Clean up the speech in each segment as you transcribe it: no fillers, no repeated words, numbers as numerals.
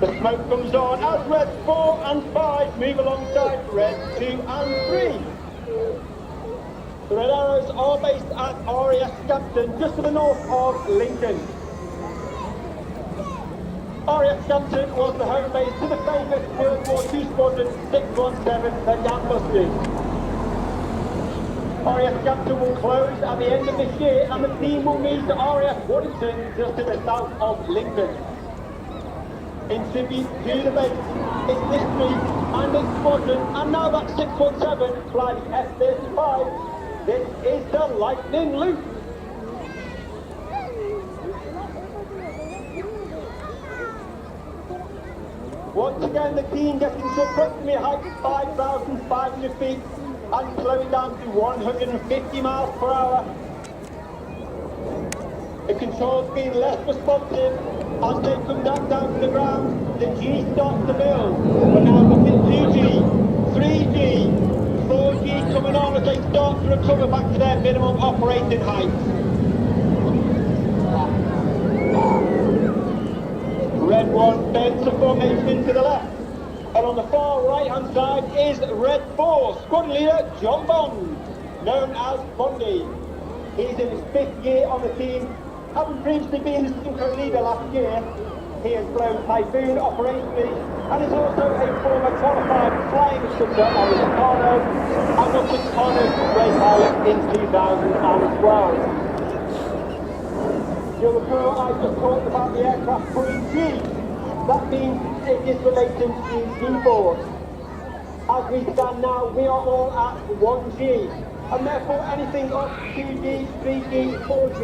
The smoke comes on as Red 4 and 5 move alongside Red 2 and 3. The Red Arrows are based at RAF Scampton, just to the north of Lincoln. RAF Scampton was the home base to the famous World War II Squadron 617, the Gangbusters. RAF Scampton will close at the end of this year, and the team will move to RAF Waddington, just to the south of Lincoln. In tribute to the base, its history and its squadron, and now that 617 fly the F-35, this is the Lightning Loop. Once again, the team getting to approximately a height of 5,500 feet and slowing down to 150 miles per hour. The controls being less responsive as they come down to the ground. The G starts to build. We're now looking at 2G, 3G, 4G coming on as they start to recover back to their minimum operating height. Red 1 bends the formation to the left. And on the far right-hand side is Red 4, squadron leader John Bond, known as Bondy. He's in his 5th year on the team, having previously been the synchro leader last year. He has flown Typhoon operationally and is also a former qualified flying instructor on the Tucano and was the Tucano's race pilot in 2012. You'll recall I just talked about the aircraft pulling G. That means it is relating to G-force. As we stand now, we are all at 1G, and therefore anything up 2G, 3G, 4G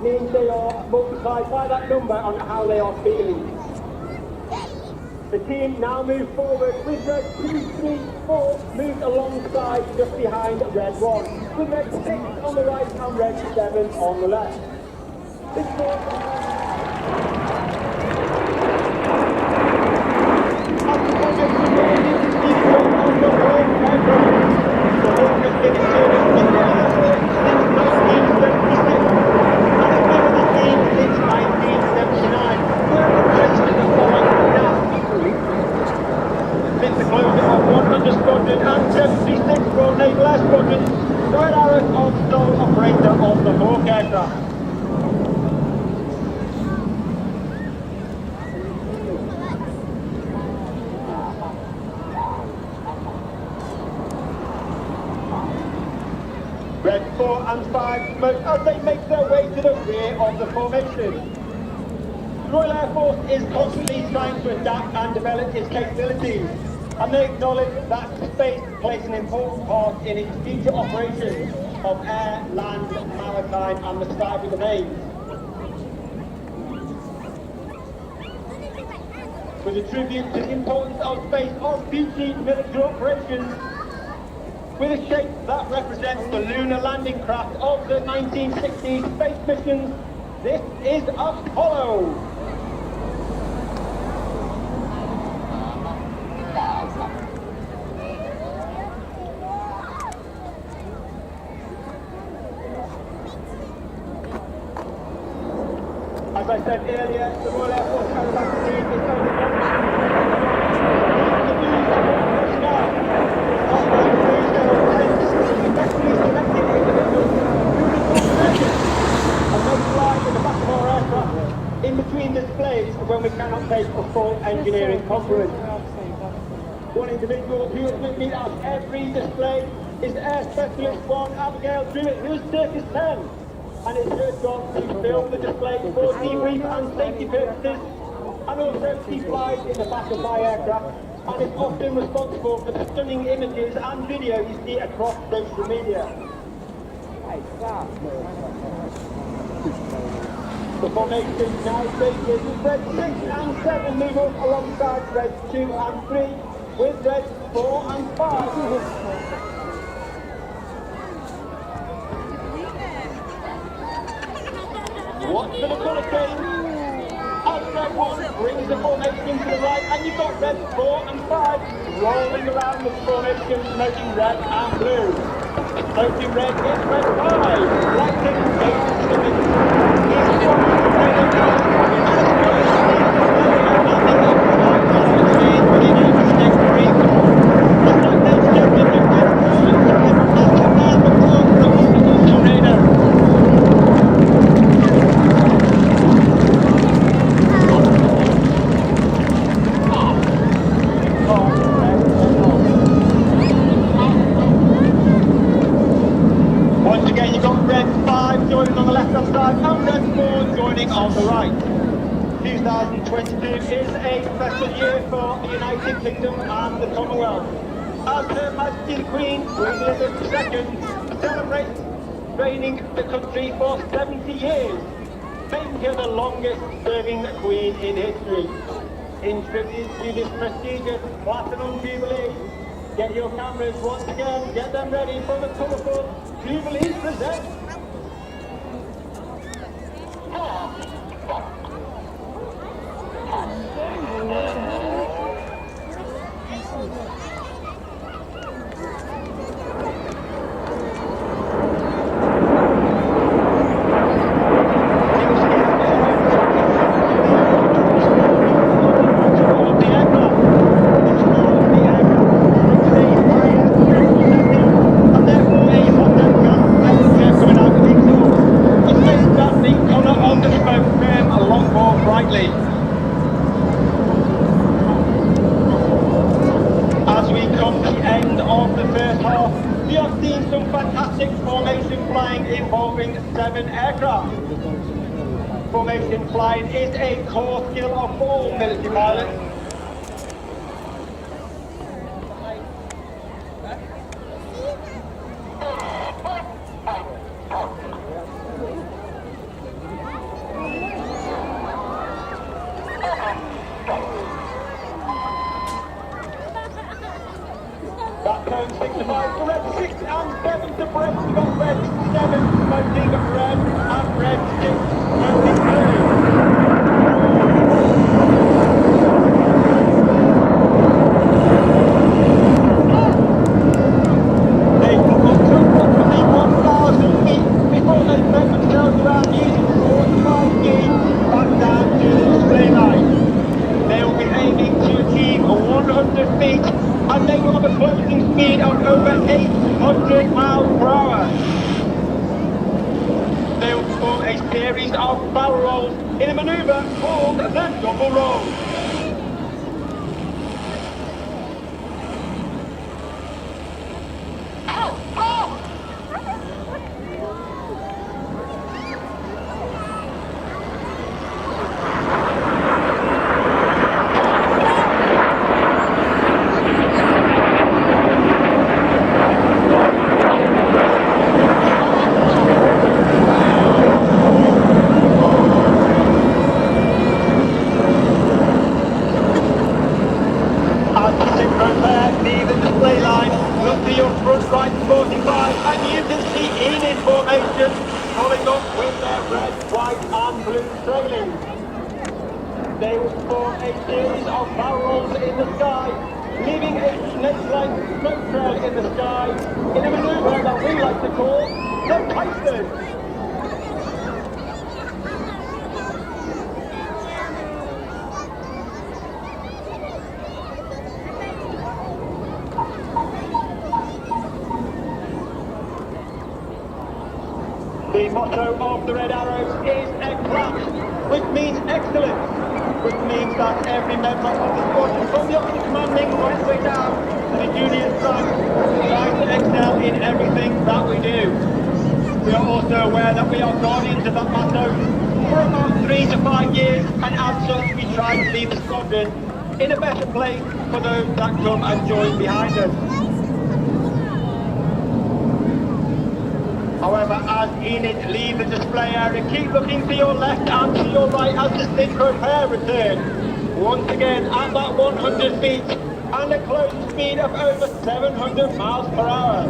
means they are multiplied by that number on how they are feeling. The team now move forward with Red 2, 3, 4 moved alongside just behind Red 1, with Red 6 on the right and Red 7 on the left. This and 76 Royal Naval Air Squadron, the Red Arrows are sole operator of the Hawk aircraft. Red 4 and 5 smoke as they make their way to the rear of the formation. The Royal Air Force is constantly trying to adapt and develop its capabilities, and they acknowledge that space plays an important part in its future operations of air, land, maritime and the cyber domains. With a tribute to the importance of space on future military operations, with a shape that represents the lunar landing craft of the 1960s space missions, this is Apollo. As I said earlier, the Royal Air Force aerobatic team is only one especially selected individuals who become legends and they fly in the back of our aircraft in between displays when we cannot take a full engineering compliment. One individual who is with me at every display is Air Specialist 1 Abigail Druitt, who is Circus 10. And it's her job to film the display for debrief and safety purposes, and also she flies in the back of my aircraft and is often responsible for the stunning images and video you see across social media. The formation now stages with Red 6 and 7 move up alongside Red 2 and 3 with Red 4 and 5. Watch for the colour change. As Red 1 brings the formation to the right, and you've got Red 4 and 5 rolling around the formation, smoking red and blue. Smoking red is Red 5. Lighting is slipping. Once again, you've got Red 5 joining on the left-hand side and Red 4 joining on the right. 2022 is a special year for the United Kingdom and the Commonwealth, as Her Majesty the Queen, Queen Elizabeth II, celebrates reigning the country for 70 years, making her the longest-serving Queen in history. In tribute to this prestigious Platinum Jubilee, get your cameras once again, get them ready for the colourful Jubilee present. As we come to the end of the first half, we have seen some fantastic formation flying involving 7 aircraft. Formation flying is a core skill of all military pilots. That turn signifies the Red 6 and 7 to break. We've got Red 7 smoking red and Red 6 smoking blue. They can go to approximately 1,000 feet before they bend themselves around using 45 gears back down to the display line. They will be aiming to achieve 100 feet and they will have a closing speed of over 800 miles per hour. They will perform a series of barrel rolls in a manoeuvre called the double roll. Peterhead leave the display line. Look to your front right 45 and you can see Enid formation pulling up with their red, white and blue trailing. They will form a series of barrels in the sky, leaving a snake-like smoke trail in the sky in a manoeuvre that we like to call the Python. The motto of the Red Arrows is Eclat, which means excellence, which means that every member of the squadron, from the officer commanding right the way down to the junior rank, tries to excel in everything that we do. We are also aware that we are guardians of that motto for about 3 to 5 years, and as such we try to leave the squadron in a better place for those that come and join behind us. However, as Enid leave the display area, keep looking to your left and to your right as the synchro pair return. Once again at that 100 feet and a closing speed of over 700 miles per hour.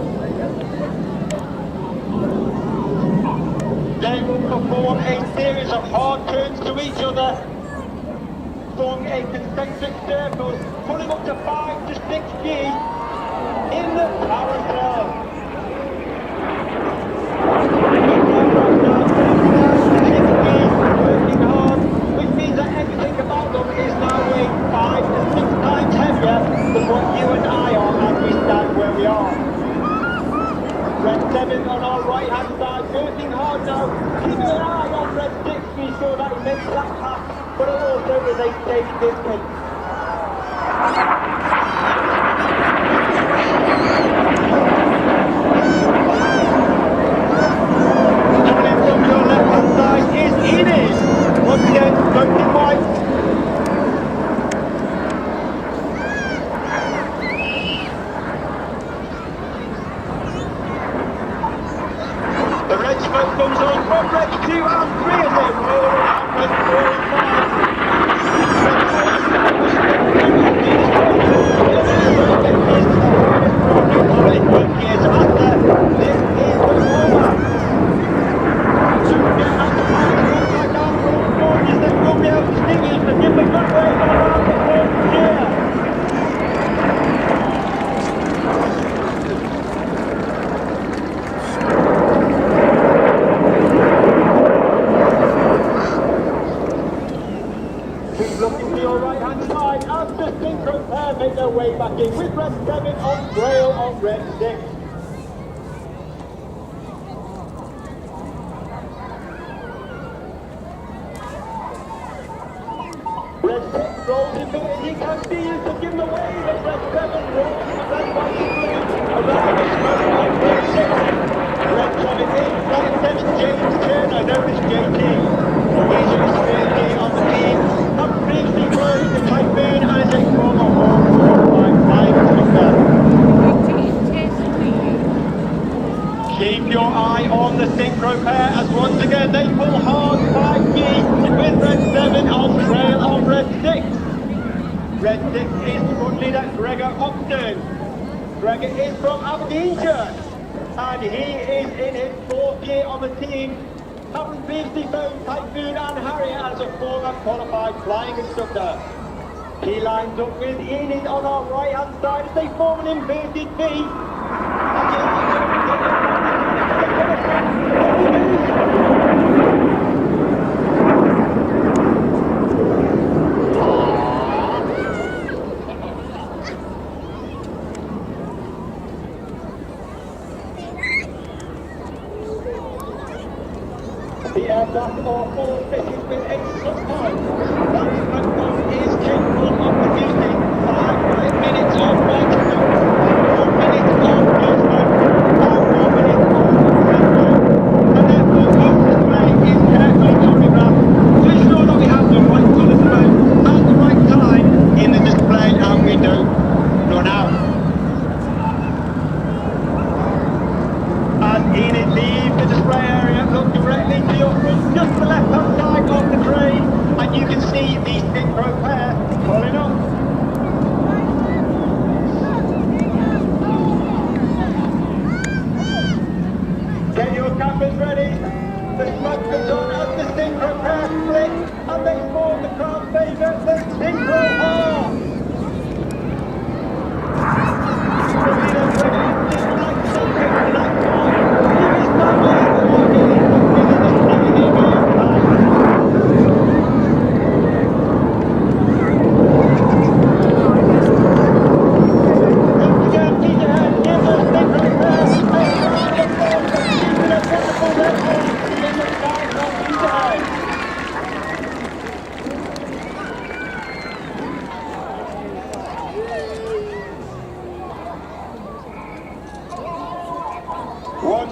They will perform a series of hard turns to each other, forming a concentric circle, pulling up to 5 to 6G in the carousel. Working hard, which means that everything about them is now weighing 5 to 6 times heavier than what you and I are as we stand where we are. Red 7 on our right hand side, working hard now, keeping an eye on Red 6 to be sure that he makes that pass, but also with a safe distance. Is Enid, once again, smoking white. The red smoke comes on from red 2 and 3 as they roll around red 4 and 5. This is the hardest problem for a 20 years after. This is the format. We'll be able to distinguish the different runways around the corner here. Keep looking to your right hand side as the synchro pair make their way back in with red 7 on trail on red 6. Red 6 rolls in middle, he can see you to give him away, but red 7 rolls in the red, white and blue around the smoke of red 6. Red 7 is red 7 James Turner, known as JT. He's a security on the team, and previously rode the Typhoon and is a former Hawk 4-5 flying instructor. Keep your eye on the synchro pair as once again they pull hard 5G with red 7 on trail on red 6. Red 6 is front leader Gregor Upton. Gregor is from Aberdeenshire and he is in his 4th year on the team, having previously flown Typhoon and Harrier as a former qualified flying instructor. He lines up with Enid on our right hand side as they form an inverted V. The aircraft are all fitted with a subpipe. That subpipe is capable of producing 5 minutes of white smoke, 4 minutes of blue smoke, and 4 minutes of red smoke. And therefore, each display is carefully choreographed to ensure that we have the right colour smoke at the right time in the display and we don't run out. As Enid leaves the display area, look directly to your front, just the left-hand side of the train, and you can see the synchro pair pulling up.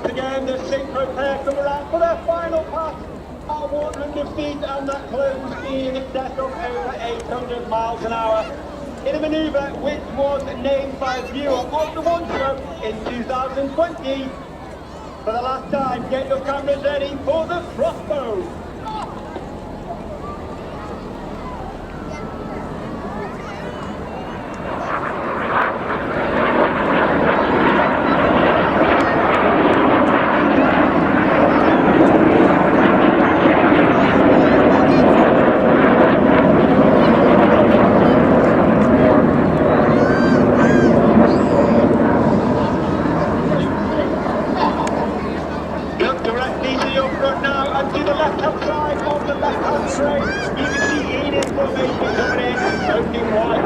once again, the synchro pair come around for their final pass at 100 feet, and that closed in excess of over 800 miles an hour. In a manoeuvre which was named by a viewer of the One Show in 2020. For the last time, get your cameras ready for the crossbow. Look directly to your front now and to the left-hand side of the left-hand train. You can see Enid formation coming in, smoking white.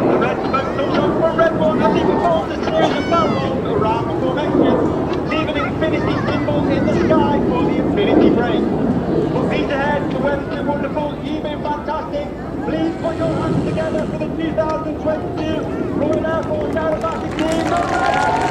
The red smoke comes up from Red One as he performs a series of barrel rolls around the formation, leaving an infinity symbol in the sky for the infinity break. For Peterhead, the weather's been wonderful, you've been fantastic. Please put your hands together for the 2022 Royal Air Force Aerobatic Team.